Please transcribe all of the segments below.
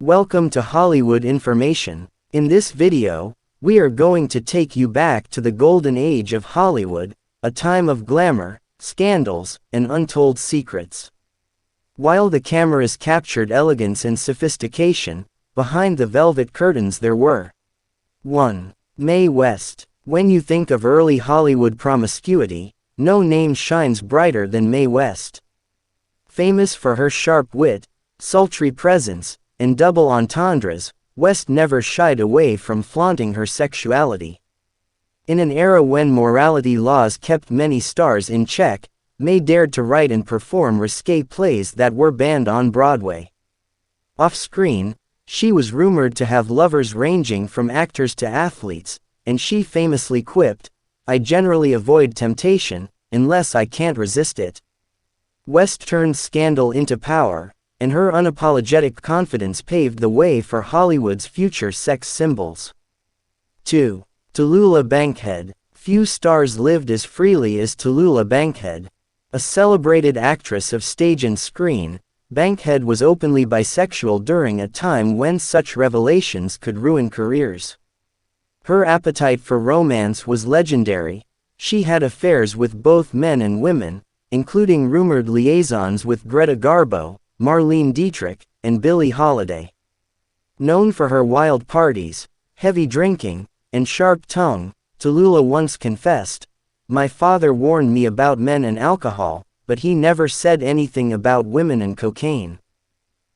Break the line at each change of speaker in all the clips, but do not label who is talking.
Welcome to Hollywood Information. In this video, we are going to take you back to the golden age of Hollywood, a time of glamour, scandals, and untold secrets. While the cameras captured elegance and sophistication, behind the velvet curtains there were 1. Mae West. When you think of early Hollywood promiscuity, no name shines brighter than Mae West. Famous for her sharp wit, sultry presence, and double entendres, West never shied away from flaunting her sexuality. In an era when morality laws kept many stars in check, Mae dared to write and perform risque plays that were banned on Broadway. Off-screen, she was rumored to have lovers ranging from actors to athletes, and she famously quipped, "I generally avoid temptation, unless I can't resist it." West turned scandal into power, and her unapologetic confidence paved the way for Hollywood's future sex symbols. 2. Tallulah Bankhead. Few stars lived as freely as Tallulah Bankhead. A celebrated actress of stage and screen, Bankhead was openly bisexual during a time when such revelations could ruin careers. Her appetite for romance was legendary. She had affairs with both men and women, including rumored liaisons with Greta Garbo, Marlene Dietrich, and Billie Holiday. Known for her wild parties, heavy drinking, and sharp tongue, Tallulah once confessed, "My father warned me about men and alcohol, but he never said anything about women and cocaine."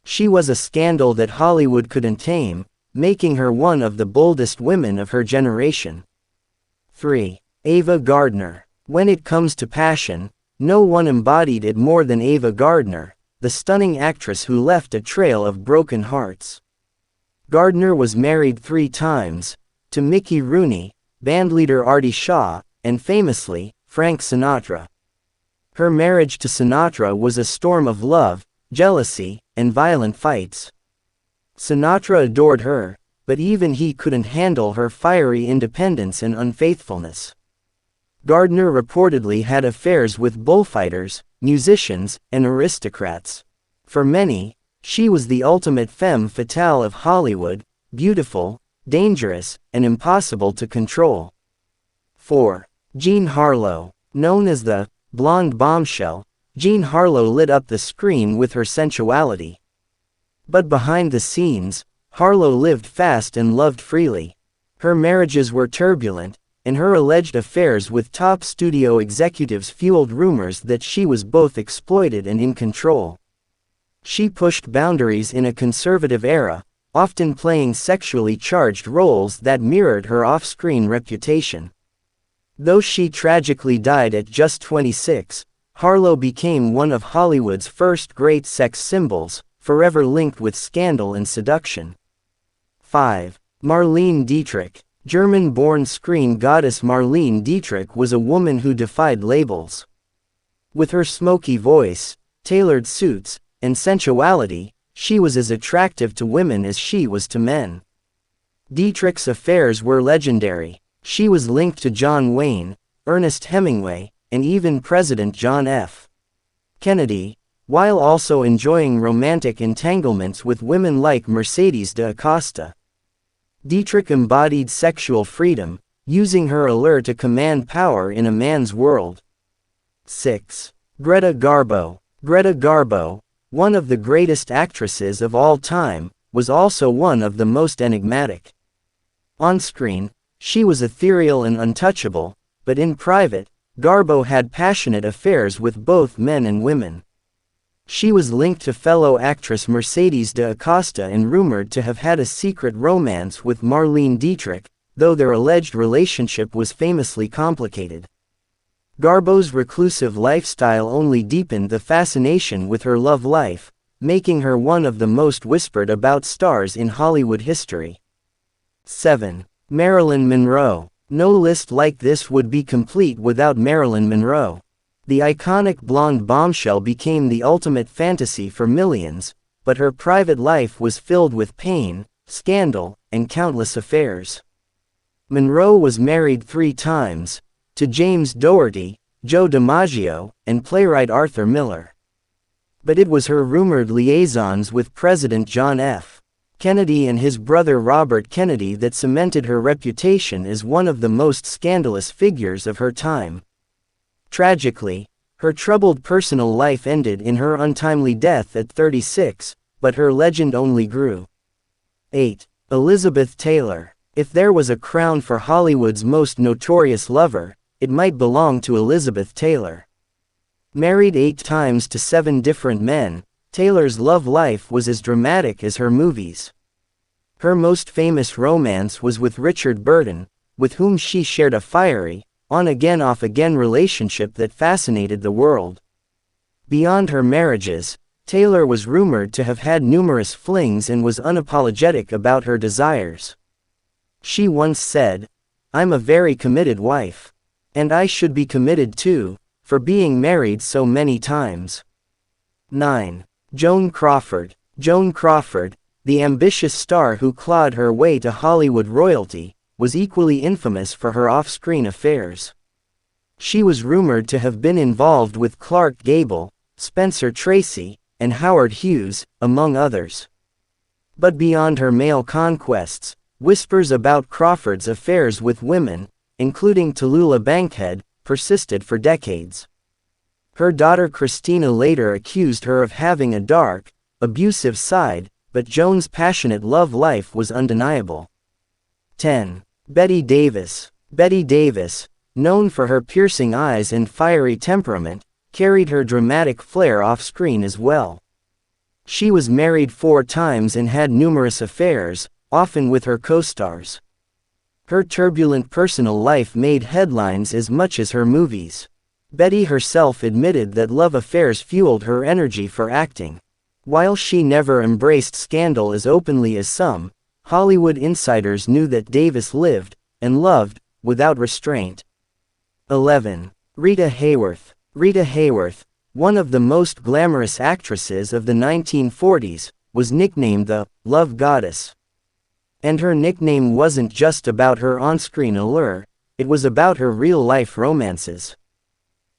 She was a scandal that Hollywood couldn't tame, making her one of the boldest women of her generation. 3. Ava Gardner. When it comes to passion, no one embodied it more than Ava Gardner, the stunning actress who left a trail of broken hearts. Gardner was married 3 times, to Mickey Rooney, bandleader Artie Shaw, and famously, Frank Sinatra. Her marriage to Sinatra was a storm of love, jealousy, and violent fights. Sinatra adored her, but even he couldn't handle her fiery independence and unfaithfulness. Gardner reportedly had affairs with bullfighters, musicians, and aristocrats. For many, she was the ultimate femme fatale of Hollywood, beautiful, dangerous, and impossible to control. 4. Jean Harlo. Known as the blonde bombshell, Jean Harlo lit up the screen with her sensuality. But behind the scenes, Harlo lived fast and loved freely. Her marriages were turbulent, and her alleged affairs with top studio executives fueled rumors that she was both exploited and in control. She pushed boundaries in a conservative era, often playing sexually charged roles that mirrored her off-screen reputation. Though she tragically died at just 26, Harlo became one of Hollywood's first great sex symbols, forever linked with scandal and seduction. 5. Marlene Dietrich. German-born screen goddess Marlene Dietrich was a woman who defied labels. With her smoky voice, tailored suits, and sensuality, she was as attractive to women as she was to men. Dietrich's affairs were legendary. She was linked to John Wayne, Ernest Hemingway, and even President John F. Kennedy, while also enjoying romantic entanglements with women like Mercedes de Acosta. Dietrich embodied sexual freedom, using her allure to command power in a man's world. 6. Greta Garbo. Greta Garbo, one of the greatest actresses of all time, was also one of the most enigmatic. On screen, she was ethereal and untouchable, but in private, Garbo had passionate affairs with both men and women. She was linked to fellow actress Mercedes de Acosta and rumored to have had a secret romance with Marlene Dietrich, though their alleged relationship was famously complicated. Garbo's reclusive lifestyle only deepened the fascination with her love life, making her one of the most whispered about stars in Hollywood history. 7. Marilyn Monroe. No list like this would be complete without Marilyn Monroe. The iconic blonde bombshell became the ultimate fantasy for millions, but her private life was filled with pain, scandal, and countless affairs. Monroe was married 3 times, to James Dougherty, Joe DiMaggio, and playwright Arthur Miller. But it was her rumored liaisons with President John F. Kennedy and his brother Robert Kennedy that cemented her reputation as one of the most scandalous figures of her time. Tragically, her troubled personal life ended in her untimely death at 36, but her legend only grew. 8. Elizabeth Taylor. If there was a crown for Hollywood's most notorious lover, it might belong to Elizabeth Taylor. Married 8 times to 7 different men, Taylor's love life was as dramatic as her movies. Her most famous romance was with Richard Burton, with whom she shared a fiery, on-again off-again relationship that fascinated the world. Beyond her marriages, Taylor was rumored to have had numerous flings and was unapologetic about her desires. She once said, "I'm a very committed wife. And I should be committed too, for being married so many times." 9. Joan Crawford. Joan Crawford, the ambitious star who clawed her way to Hollywood royalty, was equally infamous for her off-screen affairs. She was rumored to have been involved with Clark Gable, Spencer Tracy, and Howard Hughes, among others. But beyond her male conquests, whispers about Crawford's affairs with women, including Tallulah Bankhead, persisted for decades. Her daughter Christina later accused her of having a dark, abusive side, but Joan's passionate love life was undeniable. 10. Bette Davis. Bette Davis, known for her piercing eyes and fiery temperament, carried her dramatic flair off-screen as well. She was married 4 times and had numerous affairs, often with her co-stars. Her turbulent personal life made headlines as much as her movies. Bette herself admitted that love affairs fueled her energy for acting. While she never embraced scandal as openly as some, Hollywood insiders knew that Davis lived, and loved, without restraint. 11. Rita Hworth. Rita Hworth, one of the most glamorous actresses of the 1940s, was nicknamed the Love Goddess. And her nickname wasn't just about her on-screen allure, it was about her real-life romances.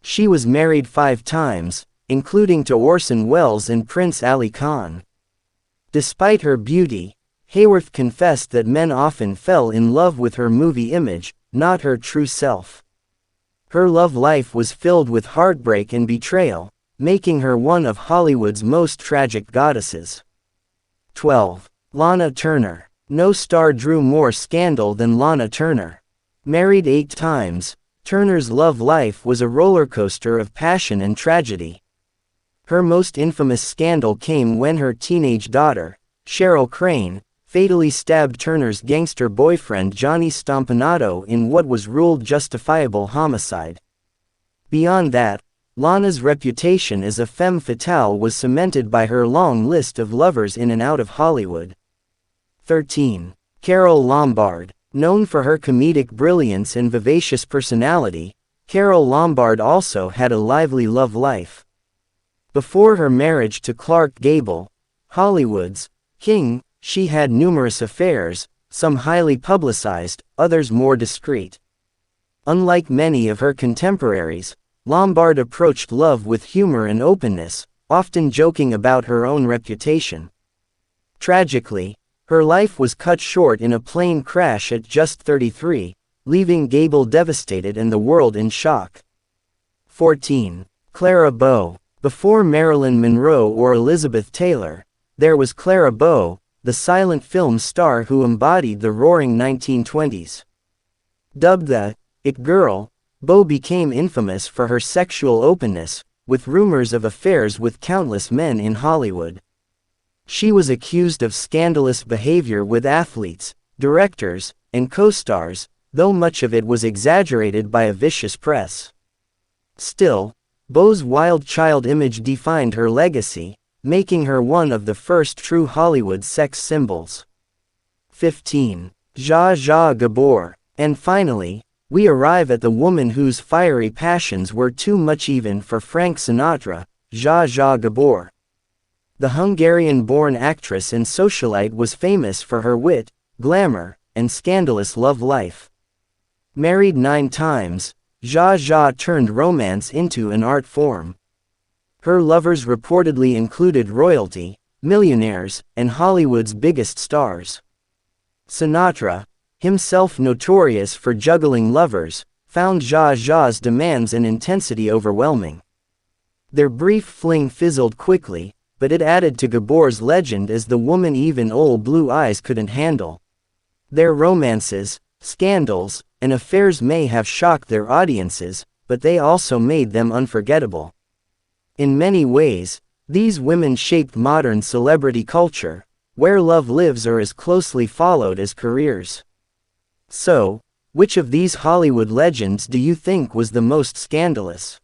She was married 5 times, including to Orson Welles and Prince Ali Khan. Despite her beauty, Hworth confessed that men often fell in love with her movie image, not her true self. Her love life was filled with heartbreak and betrayal, making her one of Hollywood's most tragic goddesses. 12. Lana Turner. No star drew more scandal than Lana Turner. Married 8 times, Turner's love life was a rollercoaster of passion and tragedy. Her most infamous scandal came when her teenage daughter, Cheryl Crane, fatally stabbed Turner's gangster boyfriend Johnny Stompanato in what was ruled justifiable homicide. Beyond that, Lana's reputation as a femme fatale was cemented by her long list of lovers in and out of Hollywood. 13. Carole Lombard. Known for her comedic brilliance and vivacious personality, Carole Lombard also had a lively love life. Before her marriage to Clark Gable, Hollywood's king, she had numerous affairs, some highly publicized, others more discreet. Unlike many of her contemporaries, Lombard approached love with humor and openness, often joking about her own reputation. Tragically, her life was cut short in a plane crash at just 33, leaving Gable devastated and the world in shock. 14. Clara Bo. Before Marilyn Monroe or Elizabeth Taylor, there was Clara Bo, the silent film star who embodied the roaring 1920s. Dubbed the "It Girl," Bo became infamous for her sexual openness, with rumors of affairs with countless men in Hollywood. She was accused of scandalous behavior with athletes, directors, and co-stars, though much of it was exaggerated by a vicious press. Still, Bo's wild child image defined her legacy, making her one of the first true Hollywood sex symbols. 15. Zsa Zsa Gabor. And finally, we arrive at the woman whose fiery passions were too much even for Frank Sinatra, Zsa Zsa Gabor. The Hungarian-born actress and socialite was famous for her wit, glamour, and scandalous love life. Married 9 times, Zsa Zsa turned romance into an art form. Her lovers reportedly included royalty, millionaires, and Hollywood's biggest stars. Sinatra, himself notorious for juggling lovers, found Zsa's demands and intensity overwhelming. Their brief fling fizzled quickly, but it added to Gabbor's legend as the woman even old blue eyes couldn't handle. Their romances, scandals, and affairs may have shocked their audiences, but they also made them unforgettable. In many ways, these women shaped modern celebrity culture, where love lives or is closely followed as careers. So, which of these Hollywood legends do you think was the most scandalous?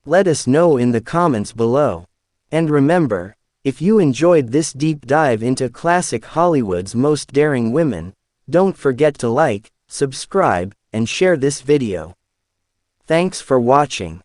Let us know in the comments below. And remember, if you enjoyed this deep dive into classic Hollywood's most daring women, don't forget to like, subscribe, and share this video. Thanks for watching.